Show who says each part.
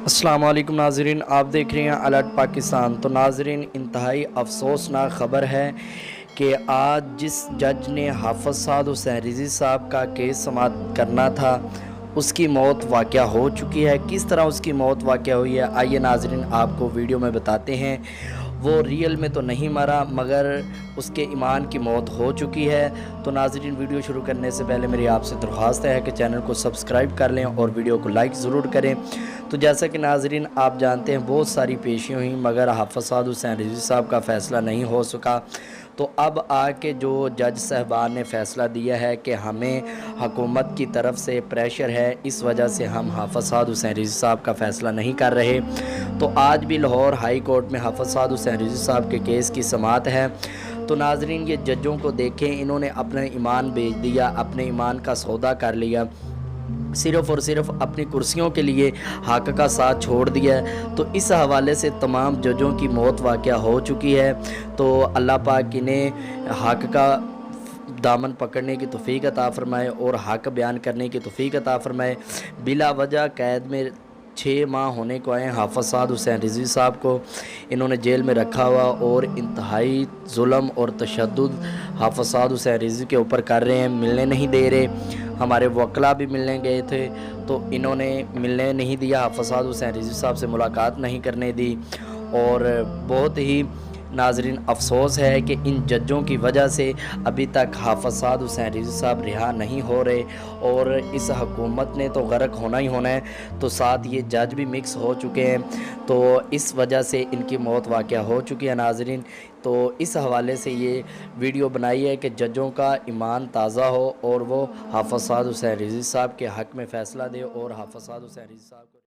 Speaker 1: السلام علیکم ناظرین، آپ دیکھ رہے ہیں الرٹ پاکستان۔ تو ناظرین، انتہائی افسوسناک خبر ہے کہ آج جس جج نے حافظ سعد حسین رضوی صاحب کا کیس سماعت کرنا تھا اس کی موت واقعہ ہو چکی ہے۔ کس طرح اس کی موت واقعہ ہوئی ہے، آئیے ناظرین آپ کو ویڈیو میں بتاتے ہیں۔ وہ ریئل میں تو نہیں مرا مگر اس کے ایمان کی موت ہو چکی ہے۔ تو ناظرین، ویڈیو شروع کرنے سے پہلے میری آپ سے درخواست ہے کہ چینل کو سبسکرائب کر لیں اور ویڈیو کو لائک ضرور کریں۔ تو جیسا کہ ناظرین آپ جانتے ہیں بہت ساری پیشیاں ہوئیں مگر حافظ سعد حسین رضوی صاحب کا فیصلہ نہیں ہو سکا۔ تو اب آ کے جو جج صاحبان نے فیصلہ دیا ہے کہ ہمیں حکومت کی طرف سے پریشر ہے، اس وجہ سے ہم حافظ سعد حسین رضوی صاحب کا فیصلہ نہیں کر رہے۔ تو آج بھی لاہور ہائی کورٹ میں حافظ سعد حسین رضوی صاحب کے کیس کی سماعت ہے۔ تو ناظرین، یہ ججوں کو دیکھیں، انہوں نے اپنا ایمان بیچ دیا، اپنے ایمان کا سودا کر لیا، صرف اور صرف اپنی کرسیوں کے لیے حق کا ساتھ چھوڑ دیا ہے۔ تو اس حوالے سے تمام ججوں کی موت واقعہ ہو چکی ہے۔ تو اللہ پاک انہیں حق کا دامن پکڑنے کی توفیق عطا فرمائے اور حق بیان کرنے کی توفیق عطا فرمائے۔ بلا وجہ قید میں 6 ماہ ہونے کو آئے حافظ سعد حسین رضوی صاحب کو انہوں نے جیل میں رکھا ہوا اور انتہائی ظلم اور تشدد حافظ سعد حسین رضوی کے اوپر کر رہے ہیں، ملنے نہیں دے رہے۔ ہمارے وکلاء بھی ملنے گئے تھے تو انہوں نے ملنے نہیں دیا، حافظ سعد حسین رضوی صاحب سے ملاقات نہیں کرنے دی۔ اور بہت ہی ناظرین افسوس ہے کہ ان ججوں کی وجہ سے ابھی تک حافظ سعد حسین رضوی صاحب رہا نہیں ہو رہے اور اس حکومت نے تو غرق ہونا ہی ہونا ہے، تو ساتھ یہ جج بھی مکس ہو چکے ہیں۔ تو اس وجہ سے ان کی موت واقعہ ہو چکی ہے ناظرین۔ تو اس حوالے سے یہ ویڈیو بنائی ہے کہ ججوں کا ایمان تازہ ہو اور وہ حافظ سعد حسین رضوی صاحب کے حق میں فیصلہ دے اور حافظ سعد حسین رضوی صاحب کو